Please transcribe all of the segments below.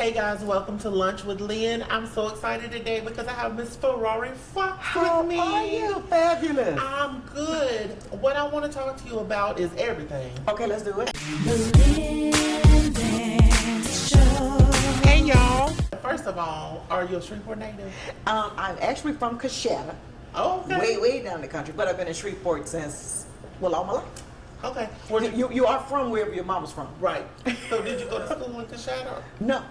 Hey guys, welcome to Lunch with Lynn. I'm so excited today because I have Miss Ferrari Foxx with me. How are you? Fabulous. I'm good. What I want to talk to you about is everything. Okay, let's do it. The Lynn Vance Show. Hey y'all. First of all, are you a Shreveport native? I'm actually from Coachella, Oh, okay. way down the country, but I've been in Shreveport since, well, all my life. Okay. Where did You are from wherever your mama's from. Right. So did you go to school in Coachella? No,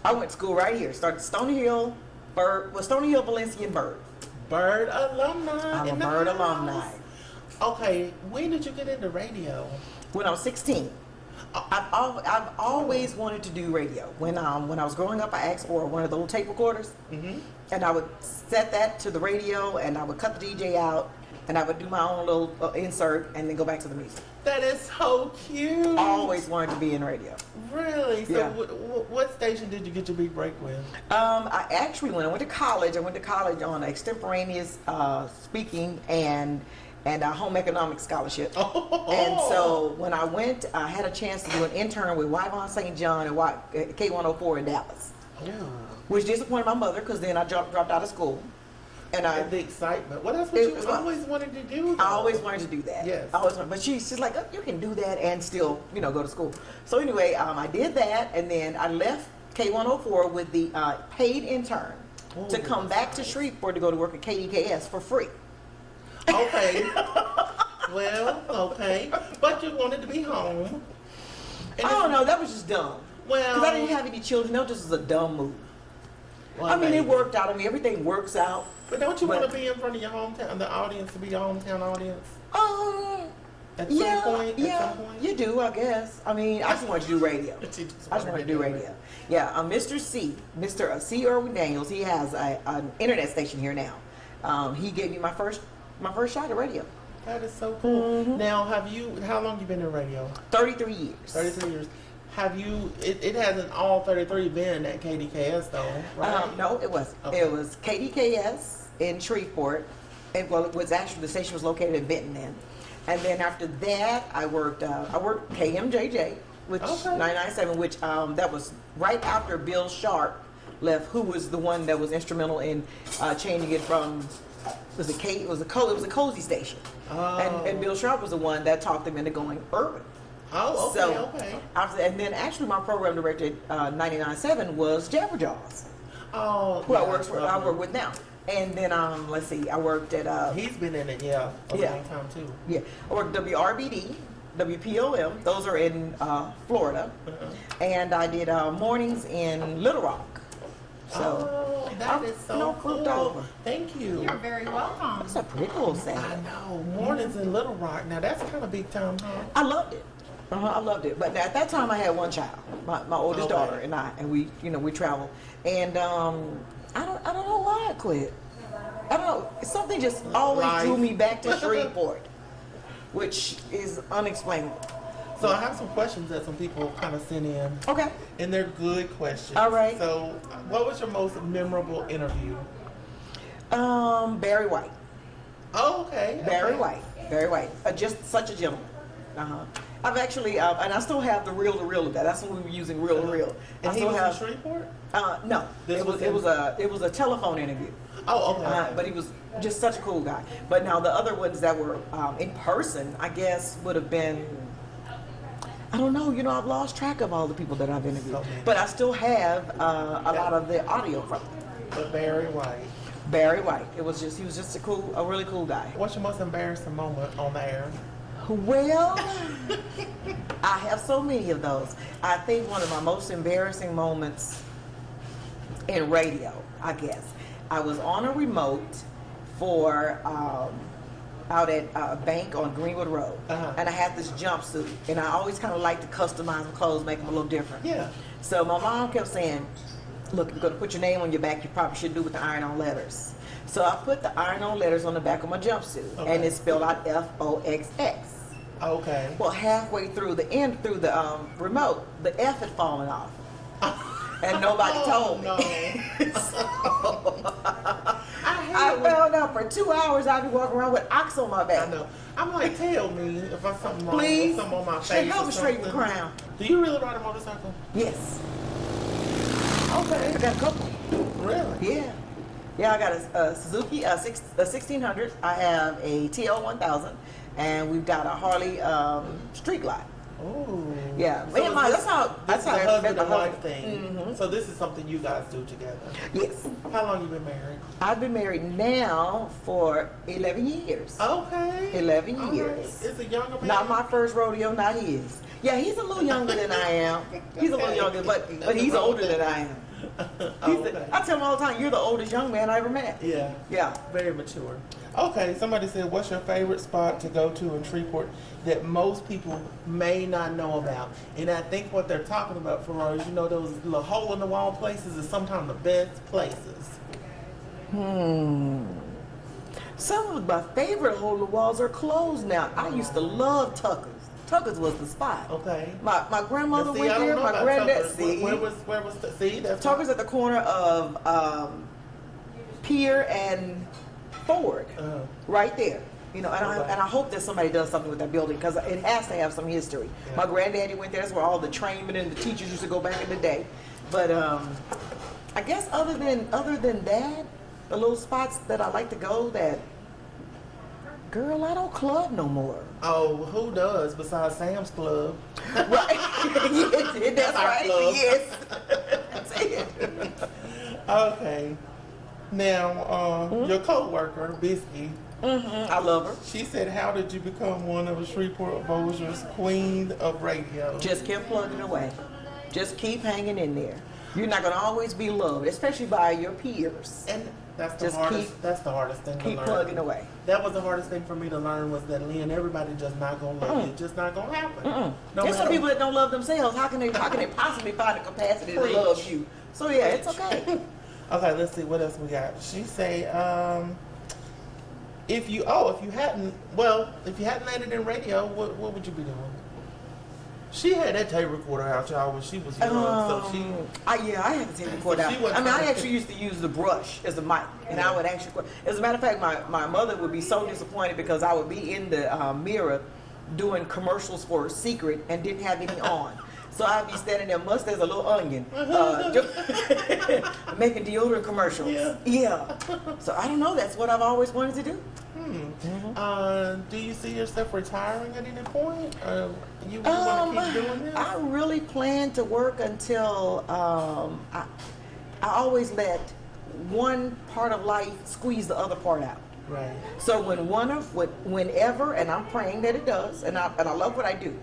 I went to school right here. Started Stony Hill, Stony Hill, Valencia, and Bird. Bird alumni. I'm a in the Bird house. alumni. Okay. When did you get into radio? When I was 16. I've always wanted to do radio. When I was growing up, I asked for one of the little tape recorders, and I would set that to the radio, and I would cut the DJ out, and I would do my own little insert, and then go back to the music. That is so cute. Always wanted to be in radio. Really? So Yeah. what station did you get your big break with? I actually, when I went to college, on extemporaneous speaking and a home economics scholarship. Oh. And so when I went, I had a chance to do an intern with Wyvon St. John at K104 in Dallas, Yeah. which disappointed my mother because then I dropped out of school. And And the excitement. Well, that's what you was- always wanted to do. Though. I always wanted to do that. Yes. But she's like, oh, you can do that and still, go to school. So anyway, I did that, and then I left K104 with the paid intern to come back to Shreveport to go to work at KDKS for free. Okay. Well, okay. But you wanted to be home. And I don't know, that was just dumb. Well, Because I didn't have any children. That was just a dumb move. well, I mean, it maybe. worked out. I mean, everything works out. But don't you want but- to be in front of your hometown, the audience, to be your hometown audience? At Yeah, some point? yeah, At some point? you do, I guess. I mean, I just wanted to do radio. But you just I just wanted to do radio. Yeah, Mr. C. Irwin Daniels, he has an internet station here now. He gave me my first shot at radio. That is so cool. Mm-hmm. Now, how long you been in radio? 33 years. 33 years. Have you, it hasn't all 33 been at KDKS though, right? No, it wasn't. Okay. It was KDKS in Shreveport. And well, it was actually, the station was located in Benton then. And then after that, I worked KMJJ, which Okay. 997, which that was right after Bill Sharp left, who was the one that was instrumental in changing it from it was a cozy station. Oh. And Bill Sharp was the one that talked them into going urban. Oh, okay, So okay. and then actually my program director at 99.7 was Jabberjaws, Oh, who yeah, I work with now. And then let's see, I worked at He's been in it, yeah, a Yeah. long time too. yeah, I worked WRBD, WPOM. Those are in Florida, and I did mornings in Little Rock. So that is so flipped cool. over. Thank you. You're very welcome. That's a pretty cool I sound. know. Mornings in Little Rock. Now that's kind of big time, huh? I loved it. I loved it. But at that time, I had one child, my oldest Okay. daughter, and we traveled. And I don't know why I quit. I don't know. Something just always Life. drew me back to Shreveport, which is unexplainable. So I have some questions that some people kind of sent in, Okay. and they're good questions. All right. So, what was your most memorable interview? Barry White. Oh, okay. Barry okay. White. Barry White. Just such a gentleman. I've actually, and I still have the reel to reel of that. That's when we were using reel to reel. And I he still was have. in Shreveport? No, This it was was a telephone interview. Oh, okay. But he was just such a cool guy. But now the other ones that were in person, I guess, would have been. I don't know. I've lost track of all the people that I've interviewed, Okay. but I still have a lot of the audio from them. But Barry White. Barry White. He was just a really cool guy. What's your most embarrassing moment on the air? Well, I have so many of those. I think one of my most embarrassing moments in radio, I guess, I was on a remote for out at a bank on Greenwood Road, and I had this jumpsuit, and I always kind of like to customize the clothes, make them a little different. Yeah. So my mom kept saying, look, you're going to put your name on your back, you probably should do with the iron-on letters. So I put the iron-on letters on the back of my jumpsuit, and it spelled out Foxx. Okay. Well, halfway through the remote, the F had fallen off, and nobody told me. No. So, I I hate when- found out for 2 hours I'd be walking around with ox on my back. I know. I'm like, tell me if I something wrong Please, with something on my Hey, face. help or me straighten the something. crown. Do you really ride a motorcycle? Yes. Okay. I got a couple. Really? Yeah. Yeah, I got a Suzuki a 1600. I have a TL 1000, and we've got a Harley Street Glide. Oh. Yeah. So Me and my, this is a I husband met my and wife husband. thing. Mhm. So this is something you guys do together. Yes. How long you been married? I've been married now for 11 years. Okay. 11 All right. years. It's a younger man. Not my first rodeo, not his. Yeah, he's a little younger than I am. He's a little younger, but he's older than I am. Okay. I tell him all the time, you're the oldest young man I ever met. Yeah. Yeah. Very mature. Okay, somebody said, what's your favorite spot to go to in Shreveport that most people may not know about? And I think what they're talking about, Ferrari, is, you know, those little hole-in-the-wall places is sometimes the best places. Some of my favorite hole-in-the-walls are closed now. I used to love Tucker's. Tucker's was the spot. Okay. My grandmother Now, see, went I don't there. know My about granddad. Tucker's. See, Where was see? That's Tucker's at the corner of Pier and Ford, right there. You know, and Okay. I hope that somebody does something with that building because it has to have some history. Yeah. My granddaddy went there. That's where all the trainmen and the teachers used to go back in the day. But I guess other than that, the little spots that I like to go that, girl, I don't club no more. Oh, who does besides Sam's Club? Right? Yes, that's Our right. club. Yes. That's it. Okay. Now, your co-worker, Bisky, I love her. she said, how did you become one of Shreveport Bossier's queen of radio? Just keep plugging away. Just keep hanging in there. You're not gonna always be loved, especially by your peers. And that's the Just hardest. That's the hardest thing to Keep learn. plugging away. That was the hardest thing for me to learn was that Lynn, everybody just not gonna love you. It's just not gonna happen. No There's some matter- people that don't love themselves. How can they possibly find the capacity to Preach. love you? So yeah, it's okay. Okay, let's see what else we got. She say, if you hadn't landed in radio, what would you be doing? She had that tape recorder out, y'all, when she was young, so she. I had to take the cord So out. she wasn't I mean, I trying to- actually used to use the brush as a mic, and I would actually. As a matter of fact, my mother would be so disappointed because I would be in the mirror doing commercials for Secret and didn't have any on. So I'd be standing there, must as a little onion, making deodorant commercials. Yeah. So I don't know. That's what I've always wanted to do. Do you see yourself retiring at any point? You want to keep doing this? I really plan to work until I always let one part of life squeeze the other part out. Right. So whenever, and I'm praying that it does, and I love what I do.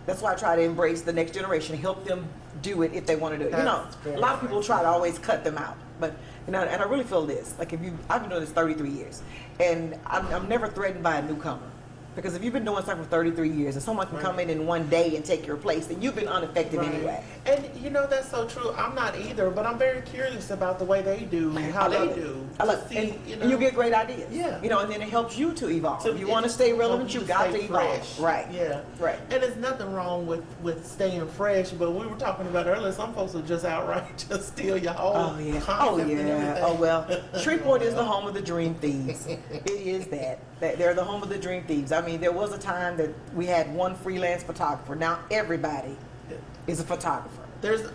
That's why I try to embrace the next generation, help them do it if they want to do it. That's A lot of people try to always cut them out, but and I really feel this. Like I've been doing this 33 years, and I'm never threatened by a newcomer. Because if you've been doing something for 33 years and someone can come in one day and take your place, then you've been unaffected anyway. And that's so true. I'm not either, but I'm very curious about the way they do, how they do. I love to it. see, And you get great ideas. Yeah. And then it helps you to evolve. So If you want to stay relevant, you got to stay evolve. fresh. Right. Yeah. Right. And there's nothing wrong with staying fresh, but we were talking about earlier, some folks will just outright just steal your whole Oh yeah. concept and everything. Oh well. Shreveport is the home of the dream thieves. It is that. They're the home of the dream thieves. I mean, there was a time that we had one freelance photographer. Now everybody is a photographer.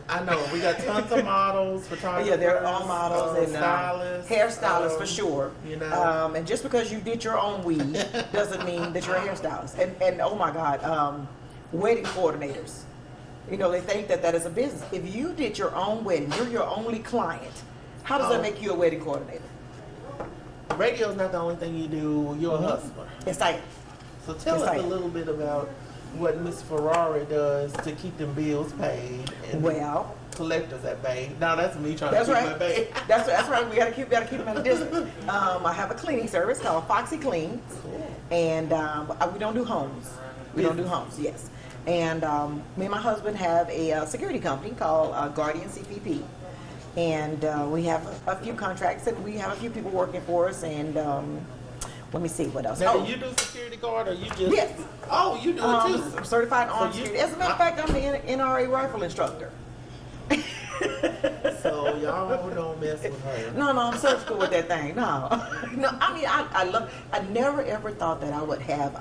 I know, we got tons of models, photographers. Yeah, they're all models and stylists. hairstylists for sure. And just because you did your own weave doesn't mean that you're a hairstylist. And oh my God, wedding coordinators. They think that is a business. If you did your own wedding, you're your only client. How does that make you a wedding coordinator? Radio's not the only thing you do. You're a hustler. It's like, So tell us a little bit about what Miss Ferrari does to keep them bills paid and well, collectors at bay. Now that's me trying that's to keep right. at bay. That's right. We gotta keep them at a distance. I have a cleaning service called Foxy Clean, and we don't do homes. We don't do homes. Yes. And me and my husband have a security company called Guardian CPP. And we have a few contracts, and we have a few people working for us. And let me see what else. Now, do you do security guard or you just? Yes. Oh, you do it too. I'm certified armed you- security. As a matter of fact, I'm the NRA rifle instructor. So y'all don't mess with her. No, I'm surgical with that thing. No. I mean, I never ever thought that I would have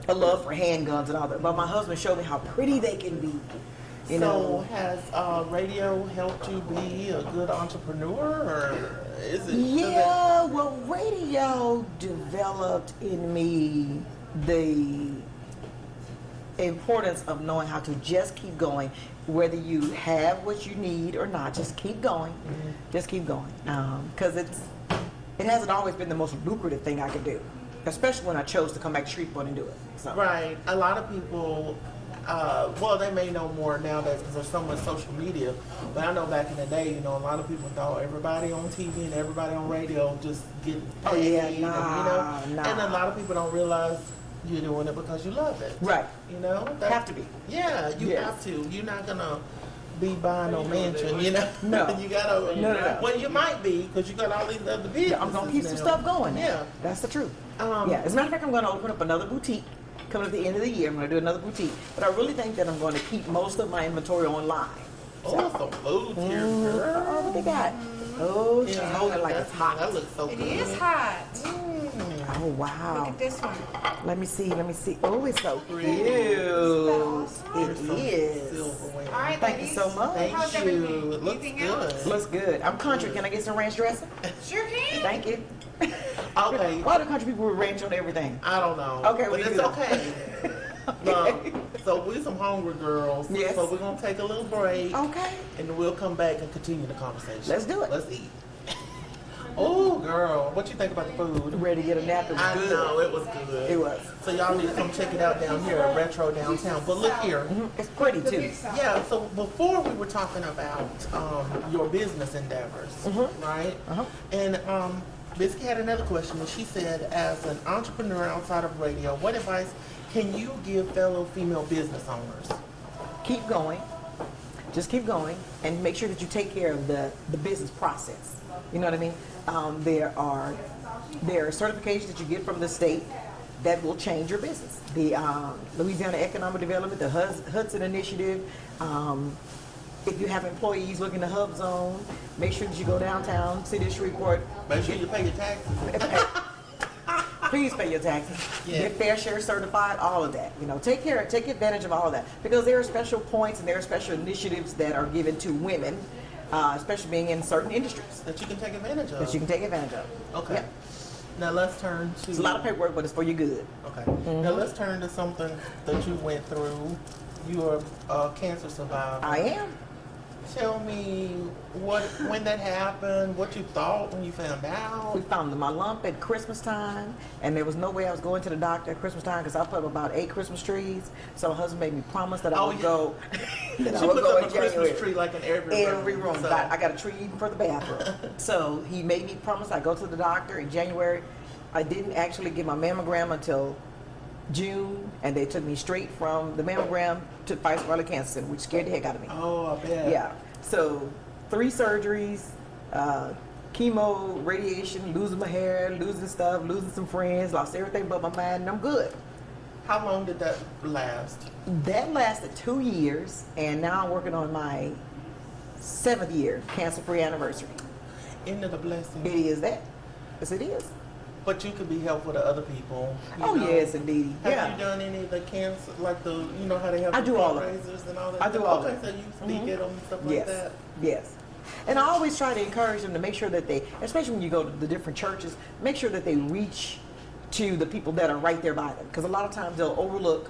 a love for handguns and all that. But my husband showed me how pretty they can be. You So know. has radio helped you be a good entrepreneur, or is it? Yeah, well, radio developed in me the importance of knowing how to just keep going, whether you have what you need or not. Just keep going, just keep going, because it hasn't always been the most lucrative thing I could do, especially when I chose to come back to Shreveport and do it. So. Right. A lot of people, well, they may know more nowadays because there's so much social media. But I know back in the day, a lot of people thought everybody on TV and everybody on radio just getting paid. Oh, yeah, and, nah. And a lot of people don't realize you're doing it because you love it. Right. Have to be. Yeah, you Yes. have to. You're not gonna be buying no mansion, No. You gotta. No. Well, you might be because you got all these other businesses. Yeah, I'm gonna keep some now. stuff going. Yeah. That's the truth. Um, Yeah, as a matter of fact, I'm going to open up another boutique coming at the end of the year. I'm going to do another boutique, but I really think that I'm going to keep most of my inventory online. Oh, some food here, girl. Oh, what they got? Oh, she's holding it like it's hot. That looks so It good. is hot. Oh, wow. Look at this one. Let me see. Oh, it's so cute. Here's some It is. silverware. All right, Thank you ladies. so much. Thank How's you. everything? It looks Anything good. else? Looks good. I'm country. Can I get some ranch dressing? Sure can. Thank you. Okay. Why do country people with ranch on everything? I don't know. Okay, but we it's good. okay. So we're some hungry girls. Yes. So we're gonna take a little break, Okay. and then we'll come back and continue the conversation. Let's do it. Let's eat. Oh, girl, what you think about the food? Ready to get a nap? It was I good. know it was good. It was. So y'all need to come check it out down here at Retro Downtown. But look here. It's pretty too. Yeah, so before we were talking about your business endeavors, right? Uh-huh. And Biscuit had another question, and she said, as an entrepreneur outside of radio, what advice can you give fellow female business owners? Keep going. Just keep going, and make sure that you take care of the business process. You know what I mean? There are certifications that you get from the state that will change your business. The Louisiana Economic Development, the Hudson Initiative. If you have employees looking to hub zone, make sure that you go downtown, City of Shreveport. Make sure you pay your taxes. Please pay your taxes. Yeah. Get fair share certified, all of that. Take advantage of all of that. Because there are special points and there are special initiatives that are given to women, especially being in certain industries, That you can take advantage of. that you can take advantage of. Okay. Yeah. Now let's turn to... It's a lot of paperwork, but it's for your good. Okay. Now let's turn to something that you went through. You are a cancer survivor. I am. Tell me when that happened, what you thought when you found out. We found my lump at Christmas time, and there was no way I was going to the doctor at Christmas time because I put up about 8 Christmas trees. So my husband made me promise that I Oh, would yeah. go. That She I would puts go up in a Christmas January. tree like in every room. So- I got a tree even for the bathroom. So he made me promise I'd go to the doctor in January. I didn't actually get my mammogram until June, and they took me straight from the mammogram to Pfizer Scarlet Cancer Center, which scared the heck out of me. Oh, I bet. Yeah. So 3 surgeries, chemo, radiation, losing my hair, losing stuff, losing some friends, lost everything but my mind, and I'm good. How long did that last? That lasted 2 years, and now I'm working on my 7th year cancer-free anniversary. End of the blessing. It is that. Yes, it is. But you could be helpful to other people. you Oh, know. yes, indeed. Have Yeah. you done any of the cancer, like the, how they have I the do all of it. fundraisers and all that? I do stuff? all of Okay, it. so you speak at them and stuff like Yes. that? Yes. And I always try to encourage them to make sure that they, especially when you go to the different churches, make sure that they reach to the people that are right there by them. Because a lot of times they'll overlook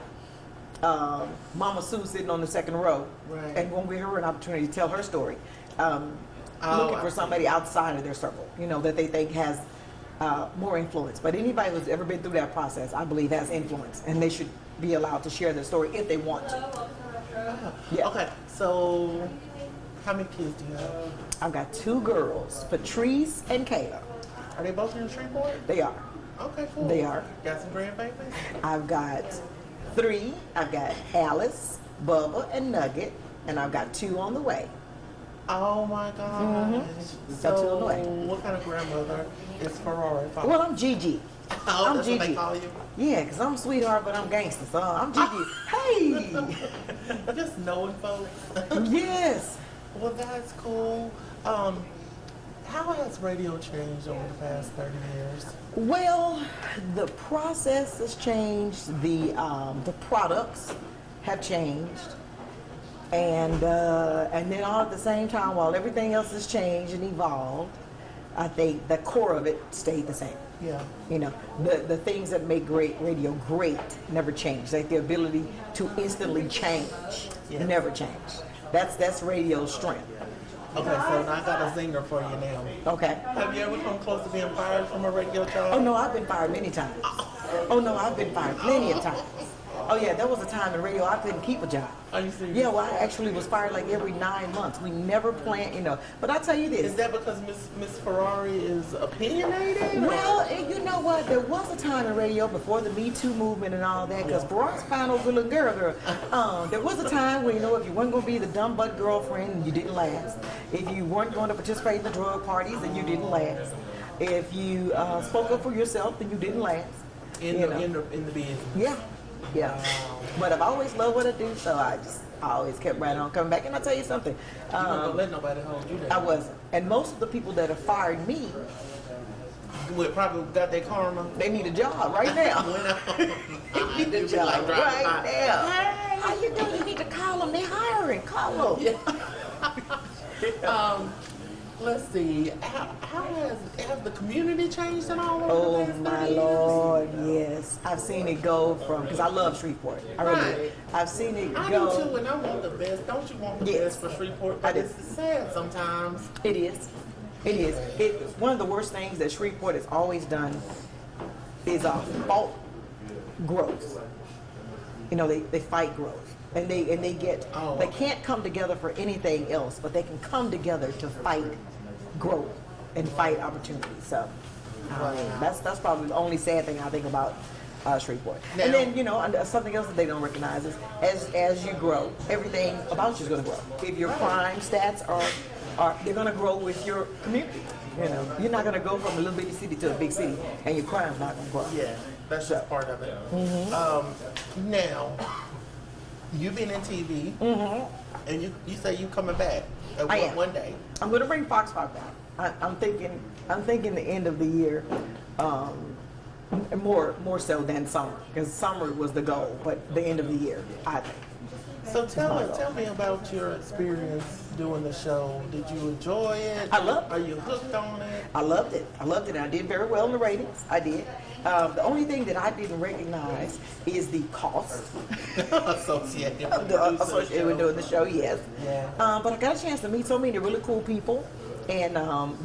Mama Sue sitting on the 2nd row Right. and won't give her an opportunity to tell her story. Looking I for see. somebody outside of their circle, that they think has more influence. But anybody who's ever been through that process, I believe, has influence. And they should be allowed to share their story if they want to. Yeah. Okay, so how many kids do you have? I've got 2 girls, Patrice and Kayla. Are they both in Shreveport? They are. Okay, cool. They are. Got some grandbabies? I've got 3. I've got Alice, Bubba, and Nugget, and I've got 2 on the way. Oh my gosh. Mm-hmm. Got two on the way. What kind of grandmother is Ferrari Foxx? Well, I'm Gigi. Oh, I'm that's what they Gigi. call you? Yeah, because I'm sweetheart, but I'm gangster. So I'm Gigi. Hey! Just knowing folks. Yes. Well, that's cool. How has radio changed over the past 30 years? Well, the process has changed. The products have changed. And then all at the same time, while everything else has changed and evolved, I think the core of it stayed the same. Yeah. You know, the things that make great radio great never change. Like the ability to instantly change never change. That's radio's strength. Okay, so now I got a zinger for you now. Okay. Have you ever come close to being fired from a radio job? Oh no, I've been fired many times. Oh no, I've been fired plenty of times. Oh yeah, there was a time in radio I couldn't keep a job. Are you serious? Yeah, well I actually was fired like every 9 months. We never planned, you know. But I tell you this. Is that because Miss Ferrari is opinionated? Well, you know what? There was a time in radio before the Me Too movement and all that, because Ferrari's found over little girl. There was a time where, you know, if you weren't going to be the dumb butt girlfriend, you didn't last. If you weren't going to participate in the drug parties, then you didn't last. If you spoke up for yourself, then you didn't last. in the business. Yeah. Yeah. But I've always loved what I do, so I always kept right on coming back. And I'll tell you something. You don't let nobody hold you down. I wasn't. And most of the people that have fired me, probably got their karma. they need a job right now. They need a job right now. Hey, how you doing? You need to call them. They're hiring. Call them. Let's see. How has the community changed in all Oh over the my past 30 Lord, yes. I've seen it go from, because I love Shreveport. I really do. Right. I've seen it I go. do too, and I want the best. Don't you want the Yes. best for Shreveport? I But do. it's sad sometimes. It is. It is. One of the worst things that Shreveport has always done is fault growth. You know, they fight growth. And they get, they can't come together for anything else, but they can come together to fight growth and fight opportunity. So that's probably the only sad thing I think about Shreveport. Now- And then, you know, something else that they don't recognize is as you grow, everything about you is going to grow. If your crime stats are they're going to grow with your community. You know, you're not going to go from a little bitty city to a big city, and your crime's not going to grow. Yeah, that's just part of it. Now, you've been in TV, and you say you coming back I am. one day. I'm going to bring Fox back. I'm thinking the end of the year, more so than summer, because summer was the goal, but the end of the year, I think. So tell me about your experience doing the show. Did you enjoy it? I loved it. Are you hooked on it? I loved it. And I did very well in the ratings. I did. The only thing that I didn't recognize is the cost Associated associated with doing the show. Yes. Yeah. But I got a chance to meet so many really cool people. And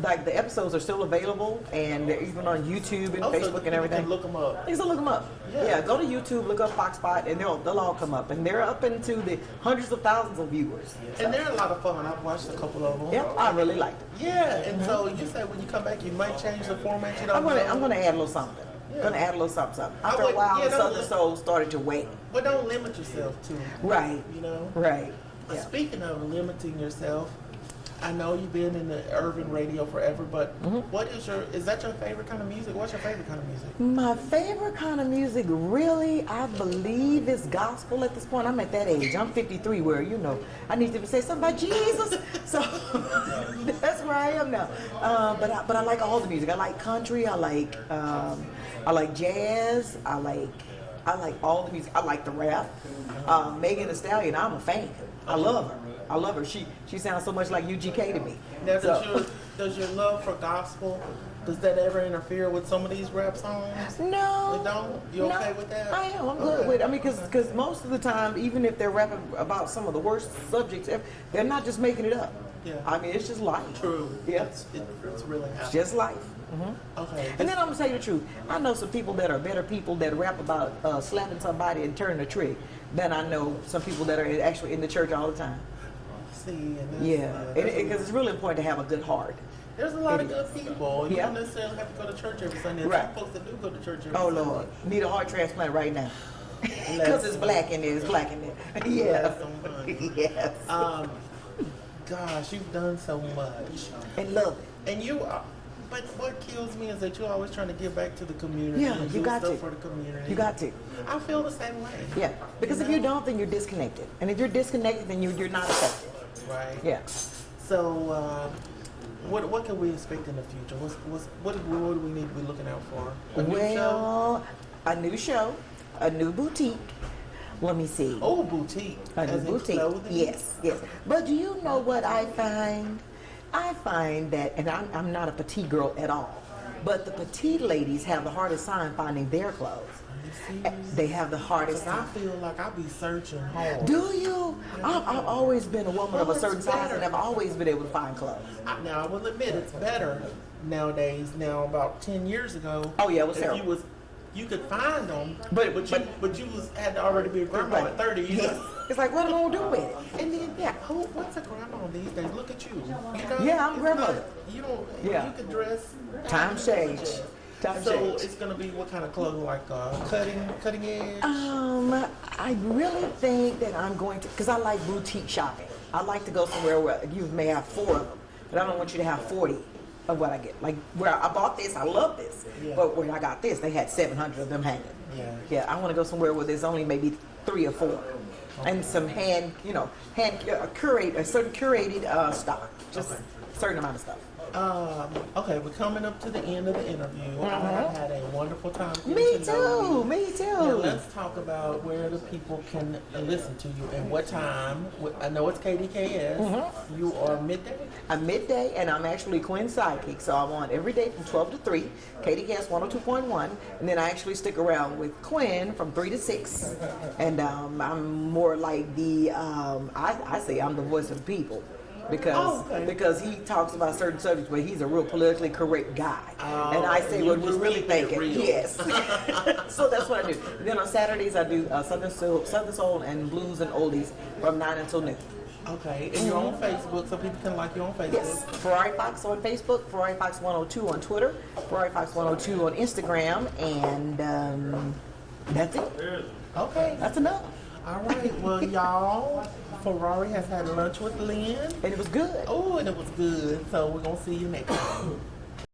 like the episodes are still available, and they're even on YouTube and Facebook and everything. You can look them up. You can look them up. Yeah. Yeah, go to YouTube, look up Fox Spot, and they'll all come up. And they're up into the hundreds of thousands of viewers. And they're a lot of fun. I've watched a couple of them. Yeah, I really liked it. Yeah, and so you say when you come back, you might change the format. You don't I'm gonna add a little something. Yeah. Gonna add a little something. I After a would- while, yeah, the don't Southern let- Soul started to wane. But don't limit yourself to. Right. You know. Right. But Yeah. speaking of limiting yourself, I know you've been in the urban radio forever, but is that your favorite kind of music? What's your favorite kind of music? My favorite kind of music, really, I believe, is gospel at this point. I'm at that age. I'm 53, where, you know, I need to say something about Jesus. So that's where I am now. But I like all the music. I like country. I like jazz. I like all the music. I like the rap. Megan Thee Stallion, I'm a fan. I love her. She sounds so much like UGK to me. Now, So- does your love for gospel, does that ever interfere with some of these rap songs? No. It don't? You No, okay with that? I am. I'm good with it. I mean, because most of the time, even if they're rapping about some of the worst subjects, they're not just making it up. Yeah. I mean, it's just life. True. Yeah. It's really It's happening. just life. Okay. And then I'm gonna tell you the truth. I know some people that are better people that rap about slapping somebody and turning a trick than I know some people that are actually in the church all the time. See, and that's, Yeah, that's because it's really important to have a good heart. there's a lot of good people. You Yeah. don't necessarily have to go to church every Sunday. Right. Some folks that do go to church every Oh Sunday. Lord, need a heart transplant right now. Because it's black in there. It's black in there. Yeah. That's so funny. Yes. Gosh, you've done so much. And love it. And you are, but what kills me is that you're always trying to give back to the community. Yeah, and you do got stuff to. for the community. You got to. I feel the same way. Yeah, because if you don't, then you're disconnected. And if you're disconnected, then you're not effective. Right. Yeah. So, what can we expect in the future? What do we need to be looking out for? A new show? A new show, a new boutique, let me see. Oh, boutique. A As in boutique. clothing? Yes, yes. But do you know what I find? I find that, and I'm not a petite girl at all, but the petite ladies have the hardest time finding their clothes. They have the hardest Cause I time. feel like I be searching hard. Do you? I've always been a woman of a Oh, certain it's size, better. and I've always been able to find clothes. Now I will admit it's better nowadays. Now about 10 years ago. Oh, yeah, it was if terrible. you could find them, But- you had to already be a grandma at 30. You Yes. know? It's like, what am I gonna do with it? And then what's a grandma these days? Look at you. You know, Yeah, I'm it's grandmother. not- You don't. Yeah. You can dress. Times change. Times So change. it's gonna be what kind of clothing? Like cutting edge. I really think that I'm going to, because I like boutique shopping. I like to go somewhere where you may have 4 of them, but I don't want you to have 40 of what I get. Like where I bought this, I love this, Yeah. but when I got this, they had 700 of them hanging. Yeah. Yeah, I want to go somewhere where there's only maybe 3 or 4, and some curate a certain curated stock, just a certain amount of stuff. Okay, we're coming up to the end of the interview. I had a wonderful time. getting Me to know too. you. Me too. Now let's talk about where the people can listen to you and what time. I know it's KDKS. You are midday. I'm midday, and I'm actually Quinn's sidekick, so I'm on every day from 12 to 3, KDKS 102.1, and then I actually stick around with Quinn from 3 to 6, and I'm more like the, I say I'm the voice of the people, because Oh, okay. because he talks about certain subjects, but he's a real politically correct guy, and I say you what we're just really keep it thinking. real. Yes. So that's what I do. Then on Saturdays I do Southern Soul and Blues and Oldies from 9 until noon. Okay, and you're on Facebook, so people can like you on Facebook. Yes, Ferrari Foxx on Facebook, Ferrari Foxx 102 on Twitter, Ferrari Foxx 102 on Instagram, and that's it. Okay. That's enough. All right. Well, y'all, Ferrari has had lunch with Lynn. And it was good. Oh, and it was good. So we're gonna see you next time.